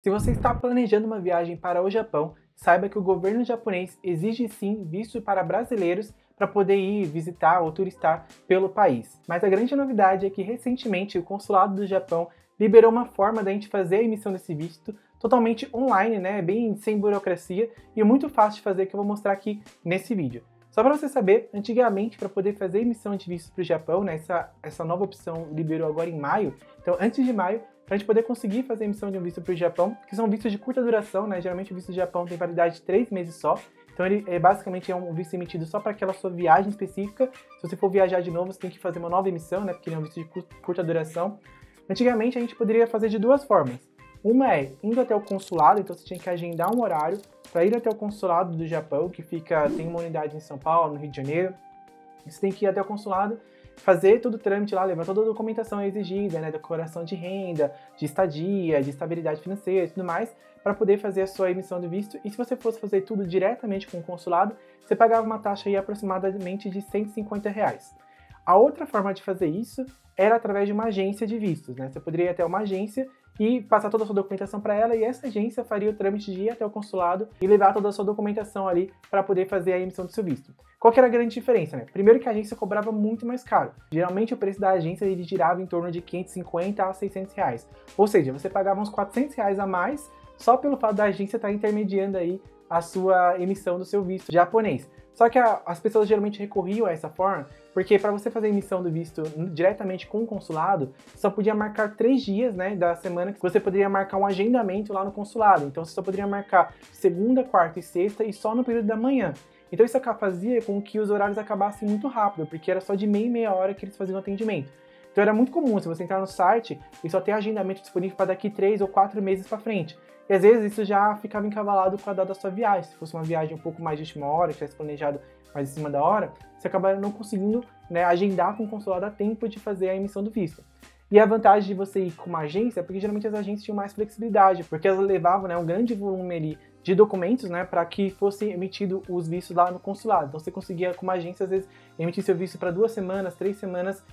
Se você está planejando uma viagem para o Japão, saiba que o governo japonês exige sim visto para brasileiros para poder ir visitar ou turistar pelo país. Mas a grande novidade é que recentemente o consulado do Japão liberou uma forma da gente fazer a emissão desse visto totalmente online, né? Bem sem burocracia e muito fácil de fazer que eu vou mostrar aqui nesse vídeo. Só para você saber, antigamente para poder fazer a emissão de visto para o Japão, né, essa nova opção liberou agora em maio. Então antes de maio, para a gente poder conseguir fazer a emissão de um visto para o Japão, que são vistos de curta duração, né? Geralmente o visto do Japão tem validade de 3 meses só. Então ele basicamente é um visto emitido só para aquela sua viagem específica. Se você for viajar de novo, você tem que fazer uma nova emissão, né? Porque ele é um visto de curta duração. Antigamente a gente poderia fazer de duas formas. Uma é indo até o consulado, então você tinha que agendar um horário para ir até o consulado do Japão, que tem uma unidade em São Paulo, no Rio de Janeiro. Você tem que ir até o consulado, fazer todo o trâmite lá, levar toda a documentação exigida, né, declaração de renda, de estadia, de estabilidade financeira e tudo mais, para poder fazer a sua emissão do visto. E se você fosse fazer tudo diretamente com o consulado, você pagava uma taxa aí aproximadamente de R$ 150. A outra forma de fazer isso era através de uma agência de vistos, né? Você poderia ir até uma agência e passar toda a sua documentação para ela, e essa agência faria o trâmite de ir até o consulado e levar toda a sua documentação ali para poder fazer a emissão do seu visto. Qual que era a grande diferença, né? Primeiro que a agência cobrava muito mais caro. Geralmente o preço da agência ele girava em torno de R$ 550 a R$ 600. Ou seja, você pagava uns R$ 400 a mais só pelo fato da agência estar intermediando aí a sua emissão do seu visto japonês. Só que as pessoas geralmente recorriam a essa forma, porque para você fazer a emissão do visto diretamente com o consulado, só podia marcar 3 dias, né, da semana que você poderia marcar um agendamento lá no consulado. Então você só poderia marcar segunda, quarta e sexta e só no período da manhã. Então isso fazia com que os horários acabassem muito rápido, porque era só de meia hora que eles faziam o atendimento. Então era muito comum, se você entrar no site, e só ter agendamento disponível para daqui 3 ou 4 meses para frente. E às vezes isso já ficava encavalado com a data da sua viagem. Se fosse uma viagem um pouco mais de última hora, que tivesse planejado mais em cima da hora, você acabaria não conseguindo, né, agendar com o consulado a tempo de fazer a emissão do visto. E a vantagem de você ir com uma agência é porque geralmente as agências tinham mais flexibilidade, porque elas levavam, né, um grande volume ali de documentos, né, para que fosse emitido os vistos lá no consulado. Então você conseguia, com uma agência, às vezes, emitir seu visto para 2 semanas, 3 semanas,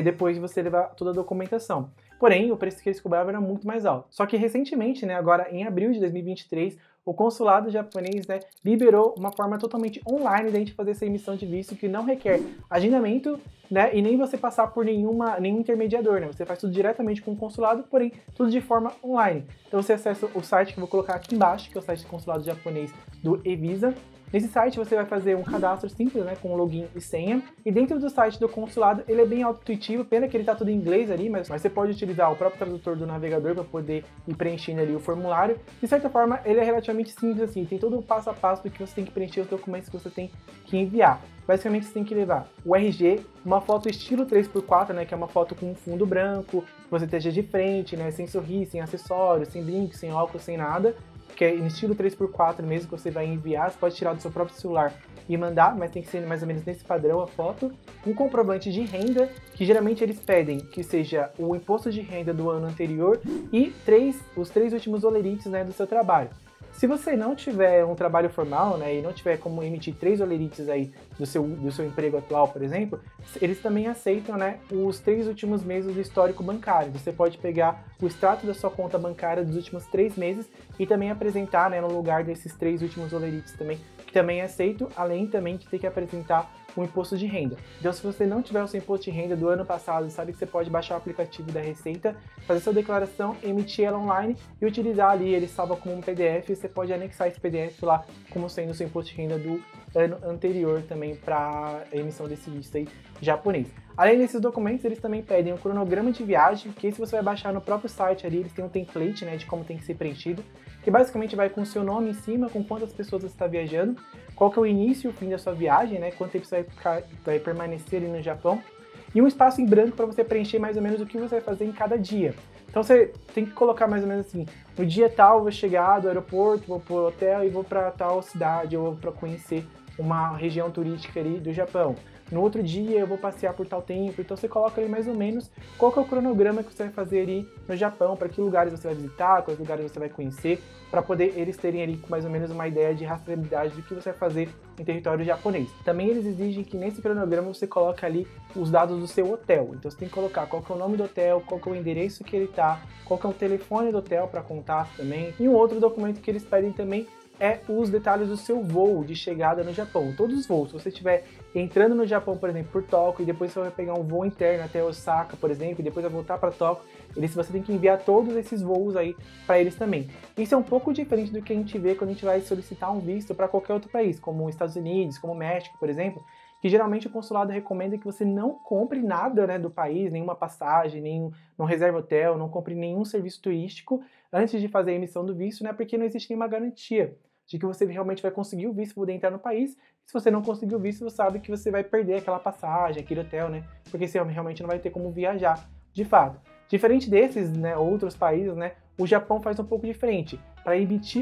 depois de você levar toda a documentação. Porém, o preço que eles cobravam era muito mais alto. Só que recentemente, né, agora em abril de 2023, o consulado japonês, né, liberou uma forma totalmente online de a gente fazer essa emissão de visto que não requer agendamento, né, e nem você passar por nenhum intermediador, né? Você faz tudo diretamente com o consulado, porém tudo de forma online. Então você acessa o site que eu vou colocar aqui embaixo, que é o site do consulado japonês do E-Visa. Nesse site você vai fazer um cadastro simples, né, com login e senha, e dentro do site do consulado ele é bem intuitivo, pena que ele está tudo em inglês ali, mas você pode utilizar o próprio tradutor do navegador para poder ir preenchendo ali o formulário. De certa forma ele é relativamente simples assim, tem todo o passo a passo do que você tem que preencher, os documentos que você tem que enviar. Basicamente você tem que levar o RG, uma foto estilo 3x4, né, que é uma foto com um fundo branco, que você esteja de frente, né, sem sorriso, sem acessórios, sem brinco, sem óculos, sem nada, que é em estilo 3x4 mesmo, que você vai enviar, você pode tirar do seu próprio celular e mandar, mas tem que ser mais ou menos nesse padrão a foto. Um comprovante de renda, que geralmente eles pedem que seja o imposto de renda do ano anterior e os 3 últimos olerites, né, do seu trabalho. Se você não tiver um trabalho formal, né, e não tiver como emitir 3 olerites aí do seu emprego atual, por exemplo, eles também aceitam, né, os 3 últimos meses do histórico bancário. Você pode pegar o extrato da sua conta bancária dos últimos 3 meses e também apresentar, né, no lugar desses 3 últimos olerites também, que também é aceito, além também de ter que apresentar o imposto de renda. Então, se você não tiver o seu imposto de renda do ano passado, sabe que você pode baixar o aplicativo da Receita, fazer sua declaração, emitir ela online e utilizar ali, ele salva como um PDF, e você pode anexar esse PDF lá como sendo o seu imposto de renda do ano anterior também para a emissão desse visto aí japonês. Além desses documentos, eles também pedem um cronograma de viagem, que esse você vai baixar no próprio site ali, eles têm um template, né, de como tem que ser preenchido, que basicamente vai com o seu nome em cima, com quantas pessoas você está viajando, qual que é o início e o fim da sua viagem, né, quanto tempo você vai permanecer ali no Japão, e um espaço em branco para você preencher mais ou menos o que você vai fazer em cada dia. Então você tem que colocar mais ou menos assim, no dia tal eu vou chegar do aeroporto, vou pro hotel e vou para tal cidade, ou vou para conhecer uma região turística ali do Japão. no outro dia eu vou passear por tal tempo. Então você coloca ali mais ou menos qual que é o cronograma que você vai fazer ali no Japão, para que lugares você vai visitar, quais lugares você vai conhecer, para poder eles terem ali mais ou menos uma ideia de rastreabilidade do que você vai fazer em território japonês. Também eles exigem que nesse cronograma você coloque ali os dados do seu hotel. Então você tem que colocar qual que é o nome do hotel, qual que é o endereço que ele tá, qual que é o telefone do hotel para contato também. E um outro documento que eles pedem também é os detalhes do seu voo de chegada no Japão. Todos os voos, se você estiver entrando no Japão, por exemplo, por Tóquio, e depois você vai pegar um voo interno até Osaka, por exemplo, e depois vai voltar para Tóquio, você tem que enviar todos esses voos aí para eles também. Isso é um pouco diferente do que a gente vê quando a gente vai solicitar um visto para qualquer outro país, como os Estados Unidos, como o México, por exemplo, que geralmente o consulado recomenda que você não compre nada, né, do país, nenhuma passagem, não reserve hotel, não compre nenhum serviço turístico antes de fazer a emissão do visto, né, porque não existe nenhuma garantia de que você realmente vai conseguir o visto para poder entrar no país. Se você não conseguir o visto, você sabe que você vai perder aquela passagem, aquele hotel, né, porque você realmente não vai ter como viajar, de fato. Diferente desses, né, outros países, né, o Japão faz um pouco diferente. Para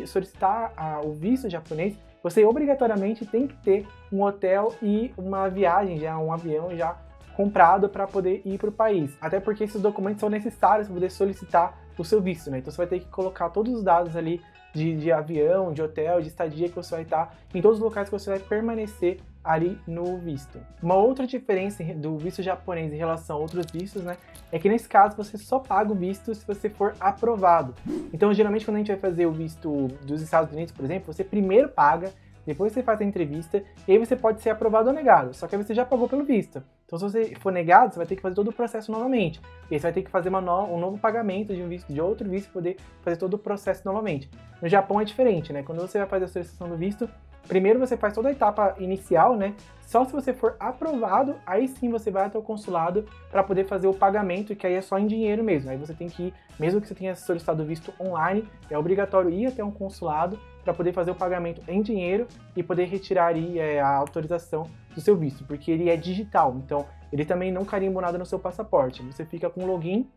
solicitar o visto japonês, você obrigatoriamente tem que ter um hotel e uma viagem, um avião já comprado para poder ir para o país. Até porque esses documentos são necessários para poder solicitar o seu visto, né? Então você vai ter que colocar todos os dados ali de avião, de hotel, de estadia que você vai estar em todos os locais que você vai permanecer ali no visto. Uma outra diferença do visto japonês em relação a outros vistos, né, é que nesse caso você só paga o visto se você for aprovado. Então, geralmente, quando a gente vai fazer o visto dos Estados Unidos, por exemplo, você primeiro paga, depois você faz a entrevista, e aí você pode ser aprovado ou negado, só que aí você já pagou pelo visto. Então, se você for negado, você vai ter que fazer todo o processo novamente. E aí você vai ter que fazer um novo pagamento de um visto, de outro visto, para poder fazer todo o processo novamente. No Japão é diferente, né? Quando você vai fazer a solicitação do visto, primeiro você faz toda a etapa inicial, né? Só se você for aprovado, aí sim você vai até o consulado para poder fazer o pagamento, que aí é só em dinheiro mesmo. Aí você tem que ir, mesmo que você tenha solicitado o visto online, é obrigatório ir até um consulado para poder fazer o pagamento em dinheiro e poder retirar aí a autorização do seu visto, porque ele é digital, então ele também não carimba nada no seu passaporte. Você fica com login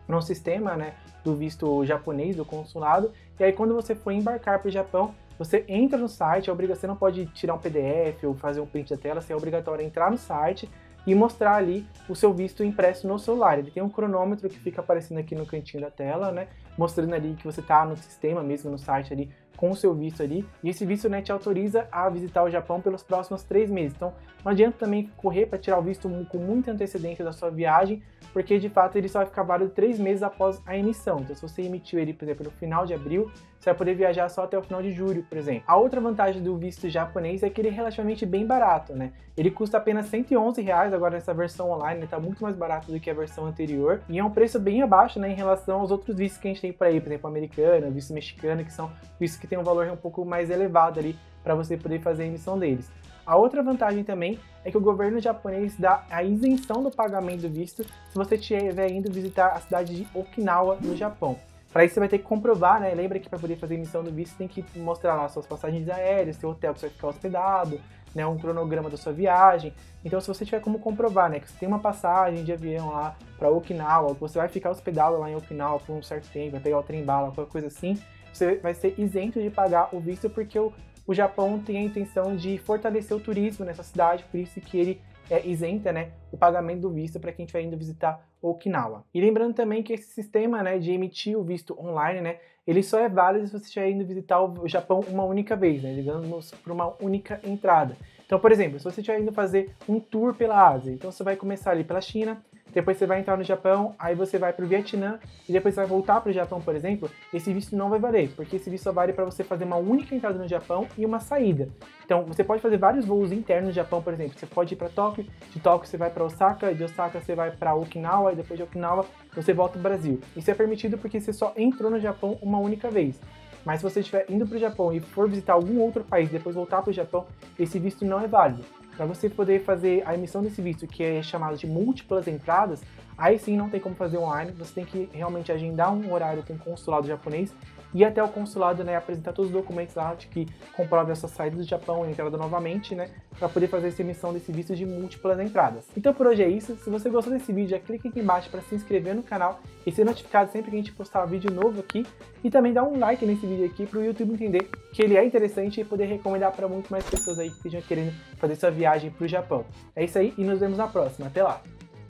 no sistema, né, do visto japonês, do consulado, e aí quando você for embarcar para o Japão, você entra no site, você não pode tirar um PDF ou fazer um print da tela, você é obrigatório entrar no site e mostrar ali o seu visto impresso no celular. Ele tem um cronômetro que fica aparecendo aqui no cantinho da tela, né, mostrando ali que você está no sistema mesmo, no site ali, com o seu visto ali, e esse visto, né, te autoriza a visitar o Japão pelos próximos 3 meses. Então, não adianta também correr para tirar o visto com muita antecedência da sua viagem, porque de fato ele só vai ficar válido 3 meses após a emissão. Então, se você emitiu ele, por exemplo, no final de abril, você vai poder viajar só até o final de julho, por exemplo. A outra vantagem do visto japonês é que ele é relativamente bem barato, né? Ele custa apenas R$111 agora nessa versão online, ele tá muito mais barato do que a versão anterior, e é um preço bem abaixo, né, em relação aos outros vistos que a gente tem por aí, por exemplo, americano, visto mexicano, que são vistos que tem um valor um pouco mais elevado ali para você poder fazer a emissão deles. A outra vantagem também é que o governo japonês dá a isenção do pagamento do visto se você estiver indo visitar a cidade de Okinawa, no Japão. Para isso você vai ter que comprovar, né? Lembra que para poder fazer a emissão do visto tem que mostrar lá suas passagens aéreas, seu hotel que você vai ficar hospedado, né? Um cronograma da sua viagem. Então, se você tiver como comprovar, né, que você tem uma passagem de avião lá para Okinawa, que você vai ficar hospedado lá em Okinawa por um certo tempo, vai pegar o trem-bala, qualquer coisa assim, você vai ser isento de pagar o visto porque o Japão tem a intenção de fortalecer o turismo nessa cidade, por isso que ele isenta, né, o pagamento do visto para quem estiver indo visitar Okinawa. E lembrando também que esse sistema, né, de emitir o visto online, né, ele só é válido se você estiver indo visitar o Japão uma única vez, né, digamos, por uma única entrada. Então, por exemplo, se você estiver indo fazer um tour pela Ásia, então você vai começar ali pela China, depois você vai entrar no Japão, aí você vai para o Vietnã e depois você vai voltar para o Japão, por exemplo, esse visto não vai valer, porque esse visto só vale para você fazer uma única entrada no Japão e uma saída. Então, você pode fazer vários voos internos no Japão, por exemplo. Você pode ir para Tóquio, de Tóquio você vai para Osaka, de Osaka você vai para Okinawa e depois de Okinawa você volta para o Brasil. Isso é permitido porque você só entrou no Japão uma única vez. Mas se você estiver indo para o Japão e for visitar algum outro país e depois voltar para o Japão, esse visto não é válido. Para você poder fazer a emissão desse visto, que é chamado de múltiplas entradas, aí sim não tem como fazer online, você tem que realmente agendar um horário com o consulado japonês ir até o consulado, né, apresentar todos os documentos lá de que comprovem a sua saída do Japão e entrada novamente, né, para poder fazer essa emissão desse visto de múltiplas entradas. Então por hoje é isso. Se você gostou desse vídeo, já clica aqui embaixo para se inscrever no canal e ser notificado sempre que a gente postar um vídeo novo aqui, e também dá um like nesse vídeo aqui para o YouTube entender que ele é interessante e poder recomendar para muito mais pessoas aí que estejam querendo fazer sua viagem para o Japão. É isso aí e nos vemos na próxima. Até lá!